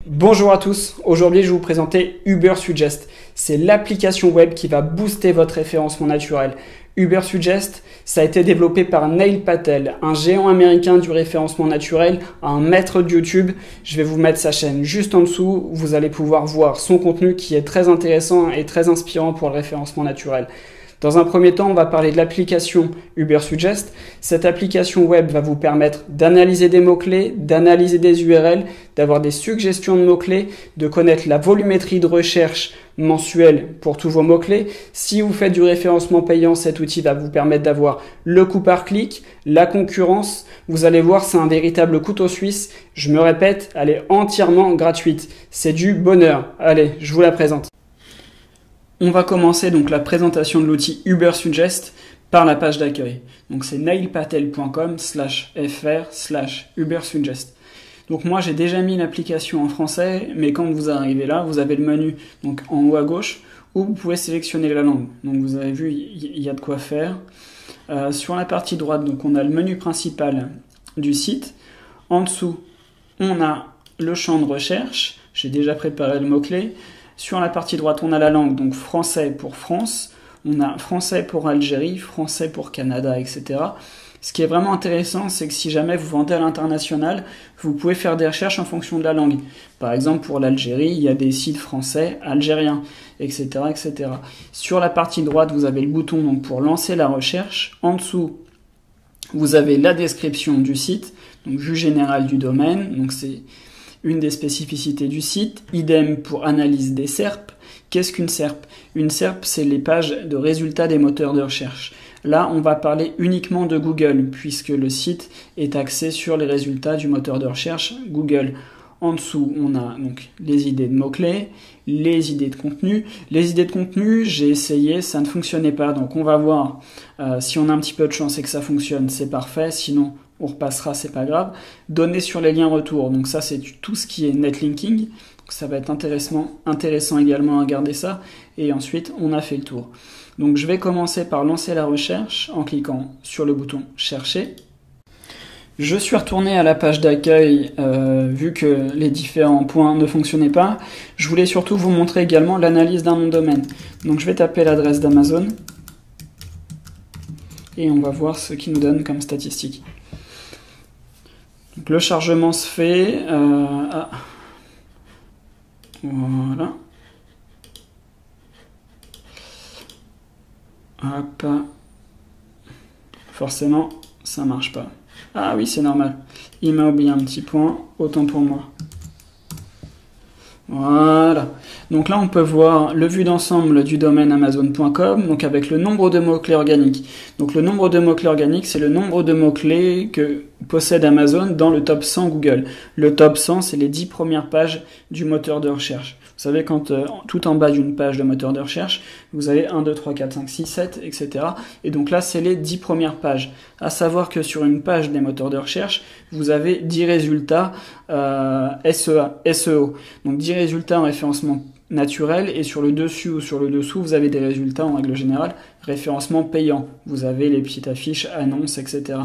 Bonjour à tous, aujourd'hui je vais vous présenter Ubersuggest. C'est l'application web qui va booster votre référencement naturel. Ubersuggest, ça a été développé par Neil Patel, un géant américain du référencement naturel, un maître de YouTube. Je vais vous mettre sa chaîne juste en dessous, vous allez pouvoir voir son contenu qui est très intéressant et très inspirant pour le référencement naturel. Dans un premier temps, on va parler de l'application Ubersuggest. Cette application web va vous permettre d'analyser des mots-clés, d'analyser des URL, d'avoir des suggestions de mots-clés, de connaître la volumétrie de recherche mensuelle pour tous vos mots-clés. Si vous faites du référencement payant, cet outil va vous permettre d'avoir le coût par clic, la concurrence. Vous allez voir, c'est un véritable couteau suisse. Je me répète, elle est entièrement gratuite. C'est du bonheur. Allez, je vous la présente. On va commencer donc la présentation de l'outil Ubersuggest par la page d'accueil. Donc c'est nailpatel.com/fr/Ubersuggest. Donc moi j'ai déjà mis l'application en français, mais quand vous arrivez là, vous avez le menu donc en haut à gauche où vous pouvez sélectionner la langue. Donc vous avez vu, il y a de quoi faire. Sur la partie droite, donc on a le menu principal du site. En dessous, on a le champ de recherche. J'ai déjà préparé le mot-clé. Sur la partie droite, on a la langue, donc français pour France, on a français pour Algérie, français pour Canada, etc. Ce qui est vraiment intéressant, c'est que si jamais vous vendez à l'international, vous pouvez faire des recherches en fonction de la langue. Par exemple, pour l'Algérie, il y a des sites français, algériens, etc., etc. Sur la partie droite, vous avez le bouton donc, pour lancer la recherche. En dessous, vous avez la description du site, donc vue générale du domaine, donc c'est une des spécificités du site. Idem pour analyse des SERP. Qu'est-ce qu'une SERP? Une SERP, c'est les pages de résultats des moteurs de recherche. Là, on va parler uniquement de Google, puisque le site est axé sur les résultats du moteur de recherche Google. En dessous, on a donc les idées de mots-clés, les idées de contenu. Les idées de contenu, j'ai essayé, ça ne fonctionnait pas. Donc on va voir si on a un petit peu de chance et que ça fonctionne, c'est parfait. Sinon, on repassera, c'est pas grave. Données sur les liens retour. Donc ça, c'est tout ce qui est netlinking. Donc ça va être intéressant également à regarder ça. Et ensuite, on a fait le tour. Donc je vais commencer par lancer la recherche en cliquant sur le bouton chercher. Je suis retourné à la page d'accueil vu que les différents points ne fonctionnaient pas. Je voulais surtout vous montrer également l'analyse d'un nom de domaine. Donc je vais taper l'adresse d'Amazon et on va voir ce qu'il nous donne comme statistique. Donc le chargement se fait. Voilà. Hop. Forcément, ça marche pas. Ah oui, c'est normal. Il m'a oublié un petit point, autant pour moi. Voilà. Donc là, on peut voir le vue d'ensemble du domaine amazon.com, donc avec le nombre de mots-clés organiques. Donc le nombre de mots-clés organiques, c'est le nombre de mots-clés que possède Amazon dans le top 100 Google. Le top 100, c'est les 10 premières pages du moteur de recherche. Vous savez, quand tout en bas d'une page de moteur de recherche, vous avez 1, 2, 3, 4, 5, 6, 7, etc. Et donc là, c'est les 10 premières pages. À savoir que sur une page des moteurs de recherche, vous avez 10 résultats SEO. Donc 10 résultats en référencement naturel, et sur le dessus ou sur le dessous, vous avez des résultats en règle générale référencement payant. Vous avez les petites affiches, annonces, etc.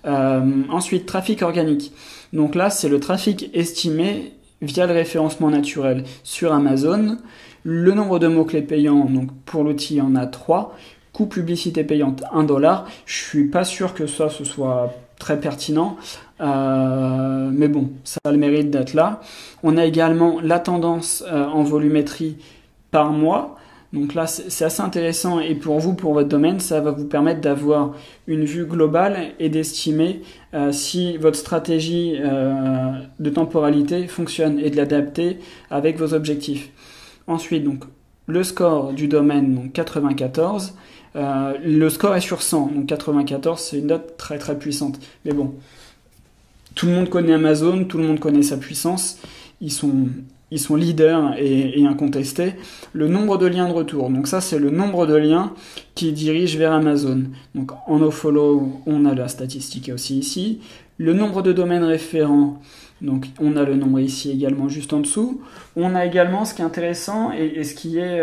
Ensuite, trafic organique. Donc là, c'est le trafic estimé via le référencement naturel sur Amazon. Le nombre de mots-clés payants, donc pour l'outil, il y en a 3. Coût publicité payante, $1. Je suis pas sûr que ça, ce soit très pertinent, mais bon, ça a le mérite d'être là. On a également la tendance en volumétrie par mois. Donc là, c'est assez intéressant, et pour vous, pour votre domaine, ça va vous permettre d'avoir une vue globale et d'estimer si votre stratégie de temporalité fonctionne et de l'adapter avec vos objectifs. Ensuite, donc, le score du domaine, donc 94. Le score est sur 100, donc 94, c'est une note très très puissante. Mais bon, tout le monde connaît Amazon, tout le monde connaît sa puissance. Ils sont leaders et incontestés. Le nombre de liens de retour, donc ça c'est le nombre de liens qui dirigent vers Amazon. Donc en nofollow, on a la statistique aussi ici. Le nombre de domaines référents, donc on a le nombre ici également juste en dessous. On a également ce qui est intéressant et ce qui est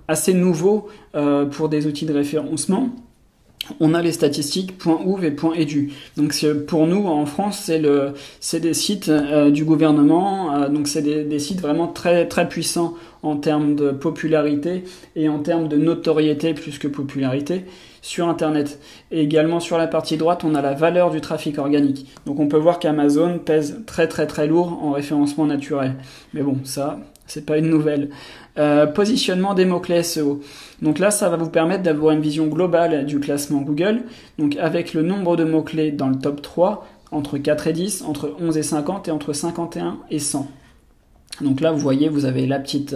assez nouveau pour des outils de référencement. on a les statistiques .ouv et .edu. Donc pour nous en France, c'est des sites du gouvernement, donc c'est des sites vraiment très très puissants en termes de popularité et en termes de notoriété plus que popularité sur Internet. Et également sur la partie droite, on a la valeur du trafic organique. Donc on peut voir qu'Amazon pèse très très très lourd en référencement naturel. Mais bon, ça, c'est pas une nouvelle. Positionnement des mots-clés SEO. Donc là, ça va vous permettre d'avoir une vision globale du classement Google, donc avec le nombre de mots-clés dans le top 3, entre 4 et 10, entre 11 et 50 et entre 51 et 100. Donc là, vous voyez, vous avez la petite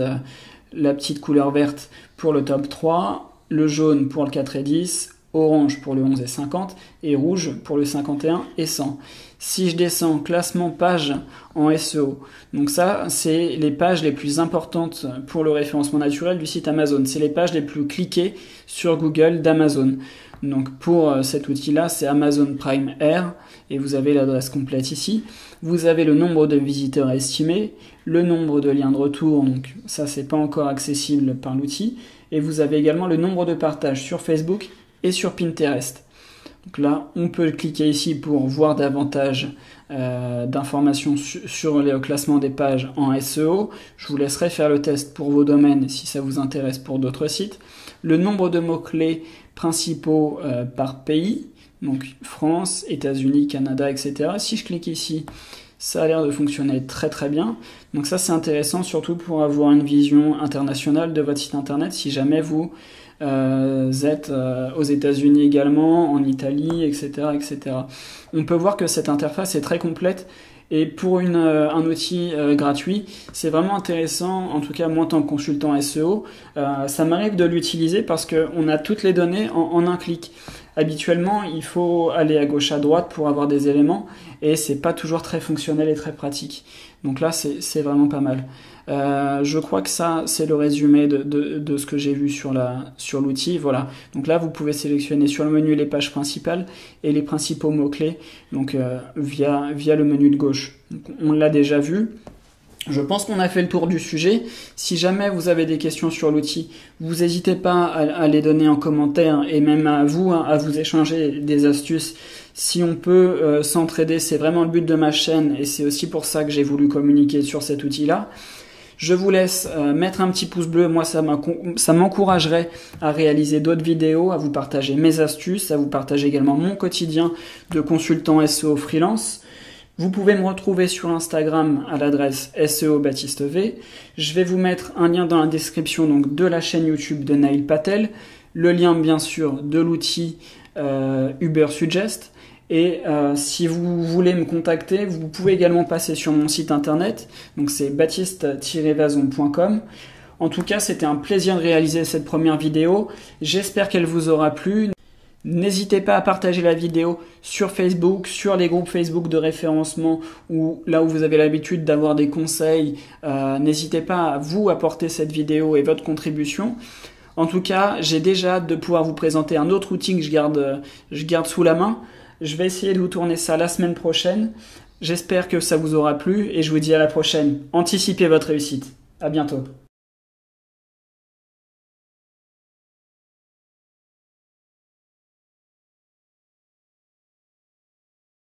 couleur verte pour le top 3, le jaune pour le 4 et 10, orange pour le 11 et 50 et rouge pour le 51 et 100. Si je descends, classement page en SEO. Donc ça, c'est les pages les plus importantes pour le référencement naturel du site Amazon. C'est les pages les plus cliquées sur Google d'Amazon. Donc pour cet outil-là, c'est Amazon Prime Air et vous avez l'adresse complète ici. Vous avez le nombre de visiteurs estimés, le nombre de liens de retour, donc ça c'est pas encore accessible par l'outil. Et vous avez également le nombre de partages sur Facebook et sur Pinterest. Donc là, on peut cliquer ici pour voir davantage d'informations sur le classement des pages en SEO. Je vous laisserai faire le test pour vos domaines si ça vous intéresse pour d'autres sites. Le nombre de mots-clés principaux par pays, donc France, États-Unis, Canada, etc. Si je clique ici, ça a l'air de fonctionner très très bien. Donc ça c'est intéressant surtout pour avoir une vision internationale de votre site internet si jamais vous êtes aux États-Unis également, en Italie, etc., etc. On peut voir que cette interface est très complète et pour un outil gratuit, c'est vraiment intéressant, en tout cas moi en tant que consultant SEO, ça m'arrive de l'utiliser parce qu'on a toutes les données en un clic. Habituellement, il faut aller à gauche à droite pour avoir des éléments et c'est pas toujours très fonctionnel et très pratique. Donc là, c'est vraiment pas mal. Je crois que ça, c'est le résumé de ce que j'ai vu sur l'outil. Voilà. Donc là, vous pouvez sélectionner sur le menu les pages principales et les principaux mots-clés, donc via le menu de gauche. Donc, on l'a déjà vu. Je pense qu'on a fait le tour du sujet. Si jamais vous avez des questions sur l'outil, vous n'hésitez pas à les donner en commentaire et même à vous échanger des astuces. Si on peut s'entraider, c'est vraiment le but de ma chaîne et c'est aussi pour ça que j'ai voulu communiquer sur cet outil-là. Je vous laisse mettre un petit pouce bleu, moi ça m'encouragerait à réaliser d'autres vidéos, à vous partager mes astuces, à vous partager également mon quotidien de consultant SEO freelance. Vous pouvez me retrouver sur Instagram à l'adresse SEO Baptiste V. Je vais vous mettre un lien dans la description donc, de la chaîne YouTube de Nail Patel, le lien bien sûr de l'outil Ubersuggest. Et si vous voulez me contacter, vous pouvez également passer sur mon site internet, donc c'est baptiste-vazon.com. En tout cas, c'était un plaisir de réaliser cette première vidéo. J'espère qu'elle vous aura plu. N'hésitez pas à partager la vidéo sur Facebook, sur les groupes Facebook de référencement ou là où vous avez l'habitude d'avoir des conseils. N'hésitez pas à vous apporter cette vidéo et votre contribution. En tout cas, j'ai déjà hâte de pouvoir vous présenter un autre outil que je garde sous la main. Je vais essayer de vous tourner ça la semaine prochaine. J'espère que ça vous aura plu et je vous dis à la prochaine. Anticipez votre réussite. À bientôt.